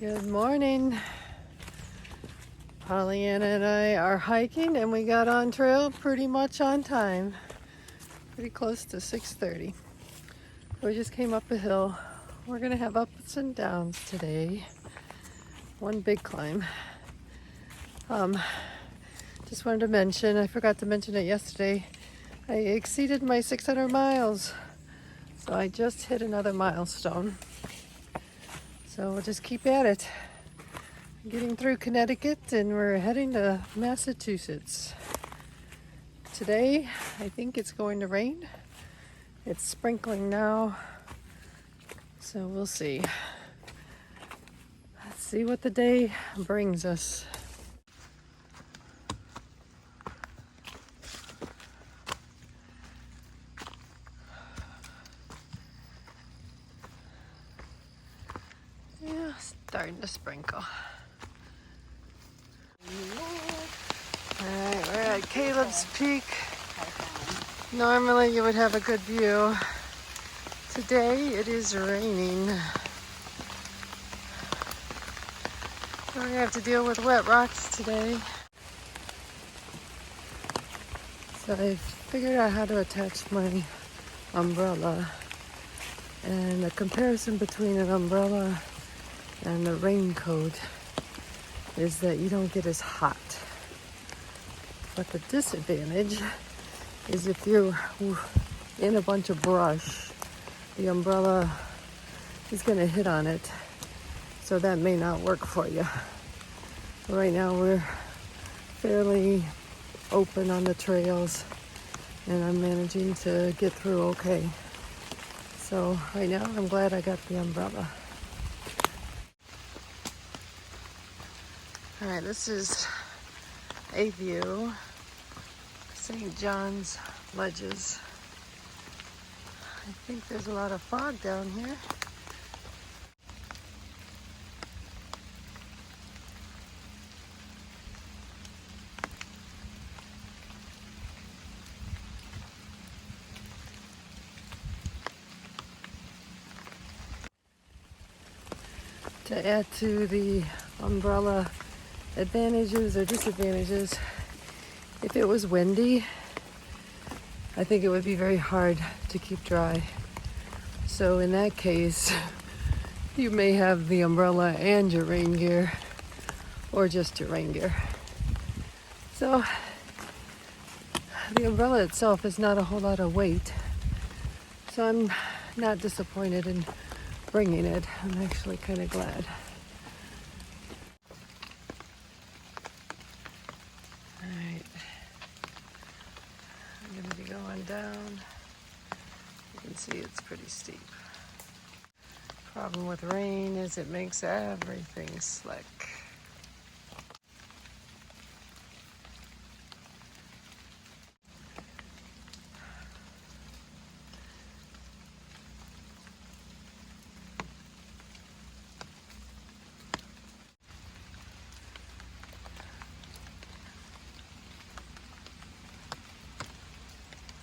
Good morning. PollyAnna and I are hiking and we got on trail pretty much on time. Pretty close to 6:30. We just came up a hill. We're gonna have ups and downs today. One big climb. Just wanted to mention, I forgot to mention it yesterday, I exceeded my 600 miles. So I just hit another milestone. So we'll just keep at it. Getting through Connecticut and we're heading to Massachusetts. Today, I think it's going to rain. It's sprinkling now, so we'll see. Let's see what the day brings us. Yeah, starting to sprinkle. Alright, we're at Caleb's Peak. Normally you would have a good view. Today it is raining. We're gonna have to deal with wet rocks today. So I figured out how to attach my umbrella. And the comparison between an umbrella and a raincoat is that you don't get as hot. But the disadvantage is if you're in a bunch of brush, the umbrella is going to hit on it. So that may not work for you. Right now we're fairly open on the trails and I'm managing to get through okay. So right now I'm glad I got the umbrella. All right, this is a view. St. John's Ledges. I think there's a lot of fog down here. To add to the umbrella advantages or disadvantages, if it was windy, I think it would be very hard to keep dry. So in that case, you may have the umbrella and your rain gear, or just your rain gear. So the umbrella itself is not a whole lot of weight. So I'm not disappointed in bringing it. I'm actually kind of glad. Down. You can see it's pretty steep. Problem with rain is it makes everything slick.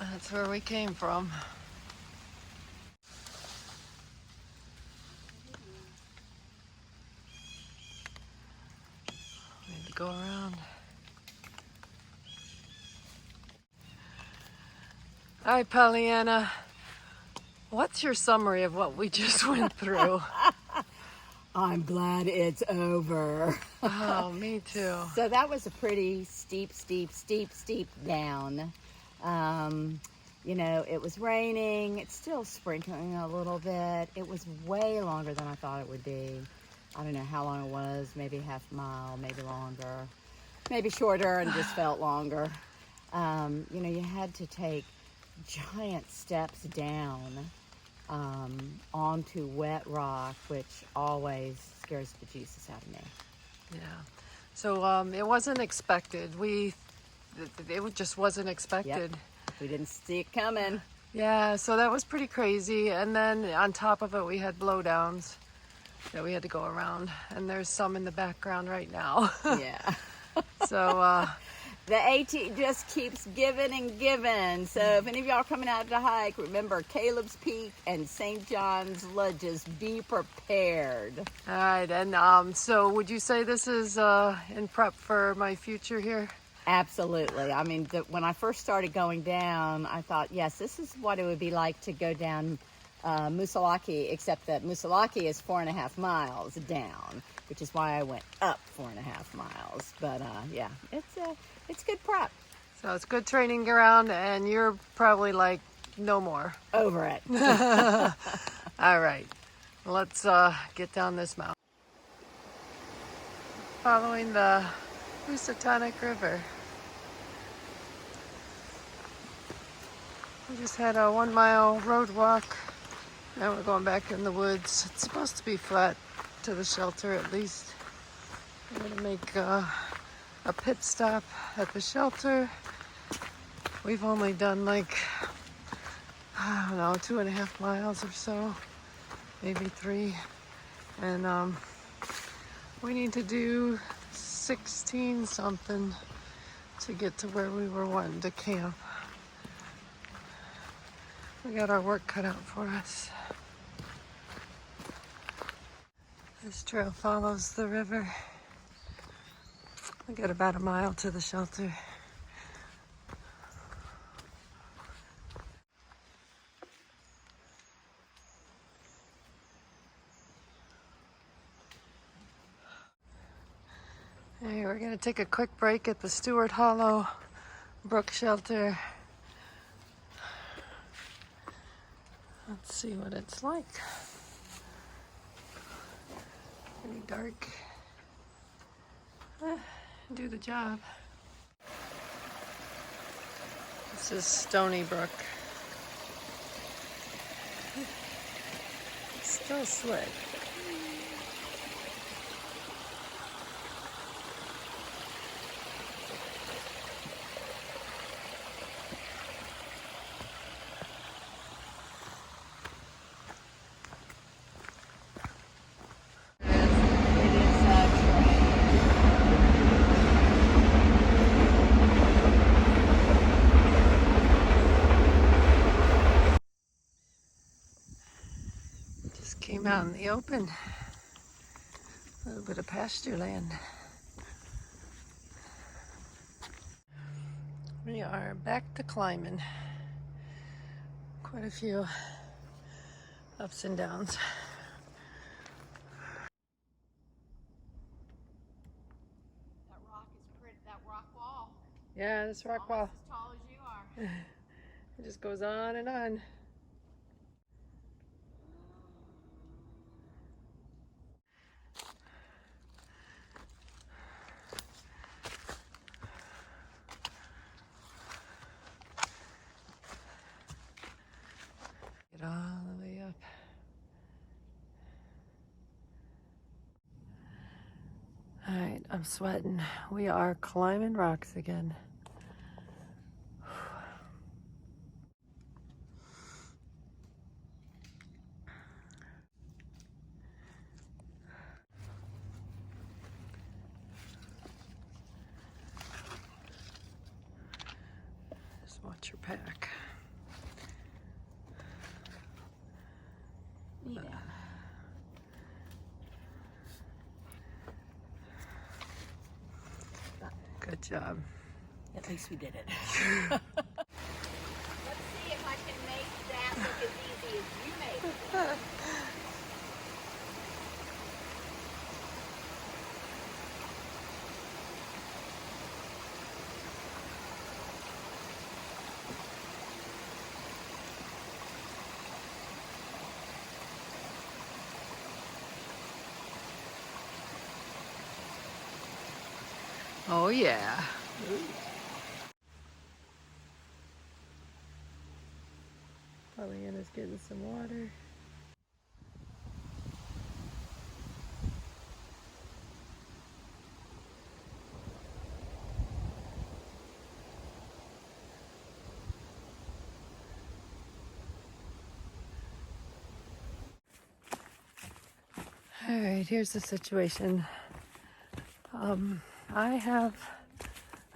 That's where we came from. We need to go around. All right, PollyAnna, what's your summary of what we just went through? I'm glad it's over. Oh, me too. So that was a pretty steep down. You know, it was raining. It's still sprinkling a little bit. It was way longer than I thought it would be. I don't know how long it was, maybe half a mile, maybe longer, maybe shorter and just felt longer. You know, you had to take giant steps down onto wet rock, which always scares the Jesus out of me. Yeah. So it wasn't expected. It just wasn't expected. Yep. We didn't see it coming. Yeah, so that was pretty crazy. And then on top of it, we had blowdowns that we had to go around. And there's some in the background right now. Yeah. So The AT just keeps giving and giving. So if any of y'all are coming out to hike, remember Caleb's Peak and St. John's Ledges. Be prepared. All right, and so would you say this is in prep for my future here? Absolutely. I mean, when I first started going down, I thought, yes, this is what it would be like to go down Moosilauke, except that Moosilauke is 4.5 miles down, which is why I went up 4.5 miles. But yeah, it's good prep. So it's good training ground, and you're probably like, no more. Over it. All right, let's get down this mountain. Following the Hoosatonic River. We just had a 1 mile road walk. Now we're going back in the woods. It's supposed to be flat to the shelter at least. We're gonna make a pit stop at the shelter. We've only done like, I don't know, 2.5 miles or so, maybe 3. And we need to do 16 something to get to where we were wanting to camp. We got our work cut out for us. This trail follows the river. We got about 1 mile to the shelter. Hey, we're gonna take a quick break at the Stewart Hollow Brook Shelter. Let's see what it's like. Pretty dark. Do the job. This is Stony Brook. It's still slick. Came out in the open. A little bit of pasture land. We are back to climbing. Quite a few ups and downs. That rock is pretty, that rock wall. Yeah, this rock wall. As tall as you are. It just goes on and on. Get all the way up. All right, I'm sweating. We are climbing rocks again. Just watch your pack. Yeah. Good job. At least we did it. Let's see if I can make that look as easy as you made it. Oh yeah. PollyAnna's getting some water. All right, here's the situation. I have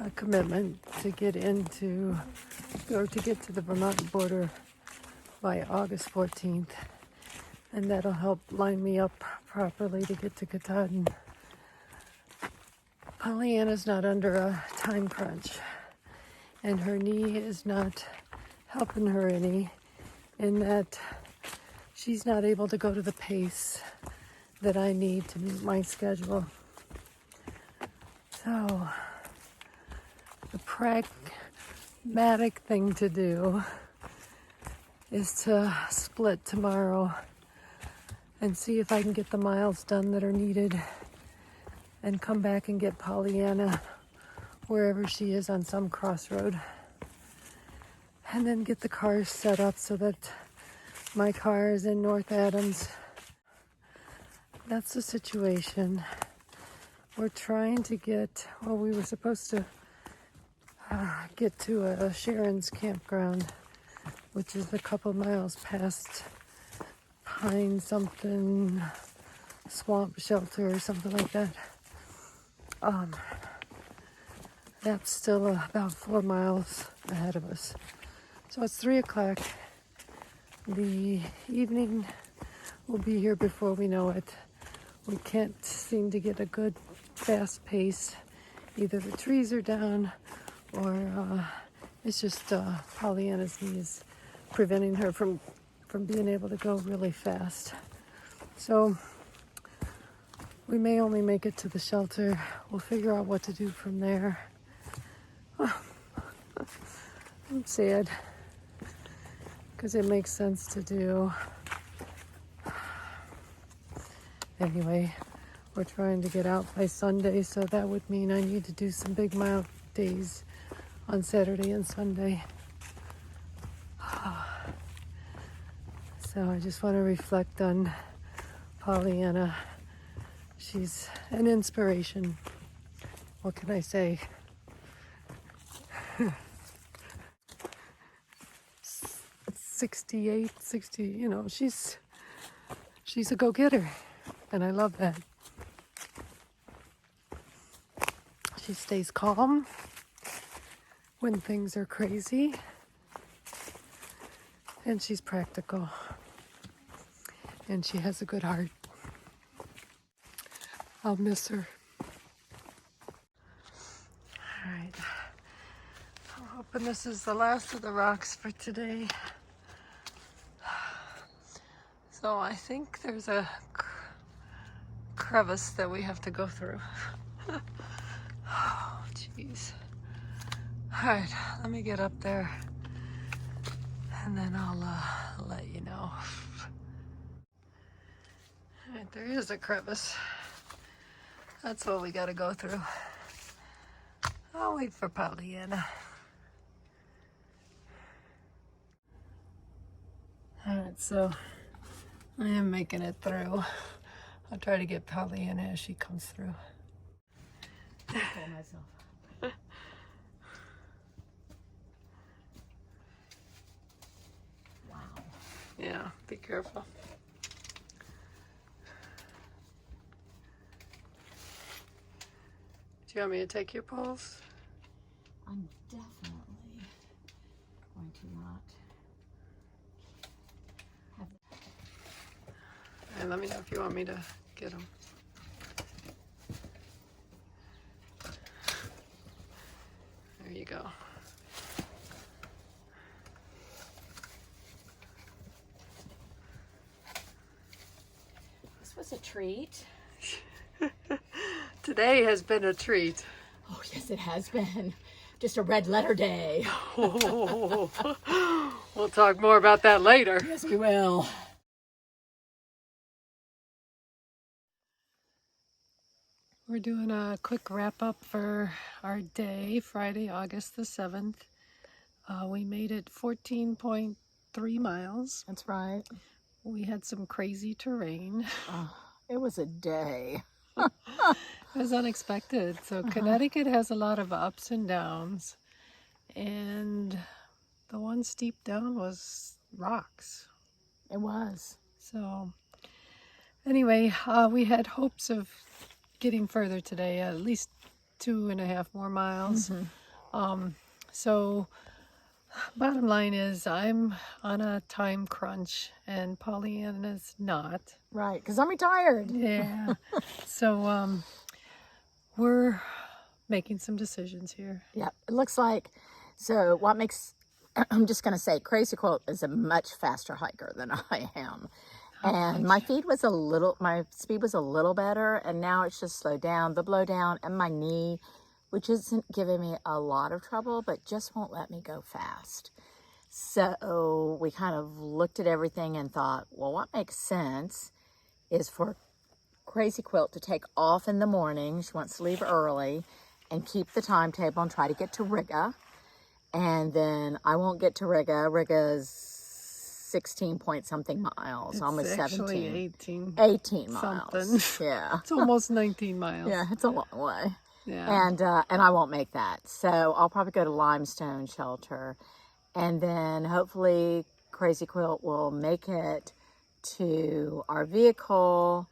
a commitment to get into, or to get to the Vermont border by August 14th. And that'll help line me up properly to get to Katahdin. PollyAnna's not under a time crunch, and her knee is not helping her any, in that she's not able to go to the pace that I need to meet my schedule. So the pragmatic thing to do is to split tomorrow and see if I can get the miles done that are needed, and come back and get PollyAnna wherever she is on some crossroad. And then get the cars set up so that my car is in North Adams. That's the situation. We're trying to get, well, we were supposed to get to a Sharon's campground, which is a couple miles past Pine something, swamp shelter or something like that. That's still about 4 miles ahead of us. So it's 3 o'clock. The evening will be here before we know it. We can't seem to get a good fast pace. Either the trees are down, or it's just PollyAnna's knees preventing her from being able to go really fast. So we may only make it to the shelter. We'll figure out what to do from there. I'm sad, because it makes sense to do. Anyway, we're trying to get out by Sunday, so that would mean I need to do some big mile days on Saturday and Sunday. So I just want to reflect on PollyAnna. She's an inspiration. What can I say? 68, 60, you know, she's a go-getter, and I love that. She stays calm when things are crazy, and she's practical, and she has a good heart. I'll miss her. All right. I'm hoping this is the last of the rocks for today. So I think there's a crevice that we have to go through. Oh, jeez. All right, let me get up there, and then I'll let you know. All right, there is a crevice. That's what we got to go through. I'll wait for PollyAnna. All right, so I am making it through. I'll try to get PollyAnna as she comes through. I'll pull myself. Wow. Yeah, be careful. Do you want me to take your pulse? I'm definitely going to not have And let me know if you want me to get them. There you go. This was a treat. Today has been a treat. Oh, yes, it has been. Just a red letter day. We'll talk more about that later. Yes, we will. We're doing a quick wrap up for our day, Friday, August the 7th. We made it 14.3 miles. That's right. We had some crazy terrain. It was a day. It was unexpected. So Connecticut has a lot of ups and downs. And the one steep down was rocks. It was. So anyway, we had hopes of getting further today, at least 2.5 more miles. So bottom line is I'm on a time crunch and PollyAnna's not. Right, because I'm retired. Yeah. So we're making some decisions here. Yeah, it looks like, so what makes, I'm just going to say, Crazy Quilt is a much faster hiker than I am. And my speed was a little better, and now it's just slowed down. The blowdown and my knee, which isn't giving me a lot of trouble, but just won't let me go fast. So we kind of looked at everything and thought, well, what makes sense is for Crazy Quilt to take off in the morning. She wants to leave early and keep the timetable and try to get to Riga. And then I won't get to Riga. Riga's 16 point something miles, It's almost actually 17. 18. 18 miles. Something. Yeah. It's almost 19 miles. Yeah, it's a long way. Yeah. And I won't make that. So I'll probably go to Limestone Shelter. And then hopefully Crazy Quilt will make it to our vehicle,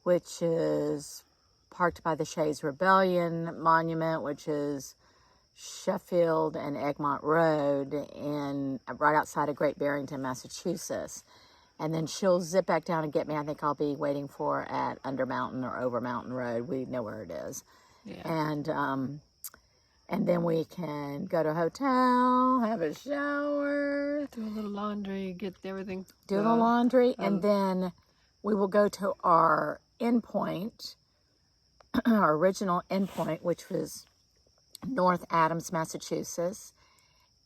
which is parked by the Shays Rebellion Monument, which is Sheffield and Egmont Road right outside of Great Barrington, Massachusetts. And then she'll zip back down and get me. I think I'll be waiting for at Under Mountain or Over Mountain Road. We know where it is. Yeah. And then we can go to a hotel, have a shower, do a little laundry, get everything. Do the laundry, and then we will go to our endpoint, our original endpoint, which was North Adams, Massachusetts,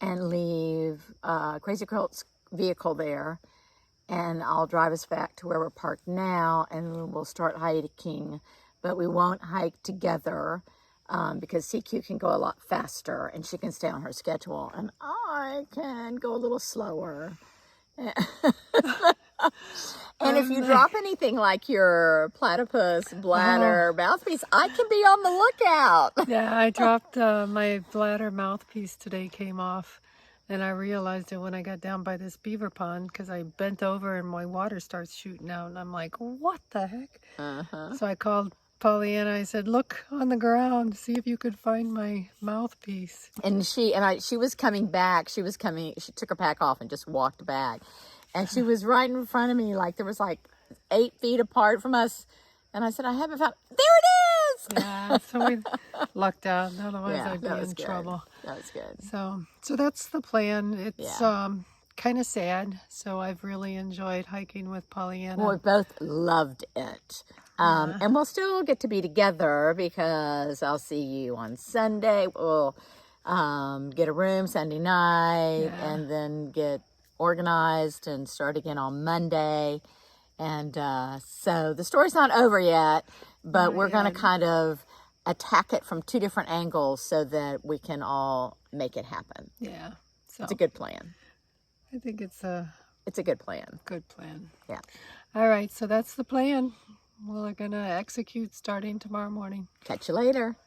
and leave Crazy Quilt's vehicle there. And I'll drive us back to where we're parked now, and we'll start hiking. But we won't hike together because CQ can go a lot faster, and she can stay on her schedule, and I can go a little slower. And if you drop anything like your platypus, bladder, mouthpiece, I can be on the lookout. Yeah, I dropped my bladder mouthpiece today, came off, and I realized it when I got down by this beaver pond because I bent over and my water starts shooting out, and I'm like, what the heck? So I called PollyAnna. I said, look on the ground, see if you could find my mouthpiece. And she was coming back. She took her pack off and just walked back. And she was right in front of me, like there was like 8 feet apart from us. And I said, I haven't found, there it is! Yeah, so we lucked out. Otherwise I'd be in trouble. That was good. So that's the plan. It's kind of sad. So I've really enjoyed hiking with PollyAnna. Well, we both loved it. And we'll still get to be together because I'll see you on Sunday. We'll get a room Sunday night and then get organized and start again on Monday. And so the story's not over yet, but we're going to kind of attack it from 2 different angles so that we can all make it happen. Yeah. So it's a good plan. I think it's a good plan. Good plan. Yeah. All right. So that's the plan. We're going to execute starting tomorrow morning. Catch you later.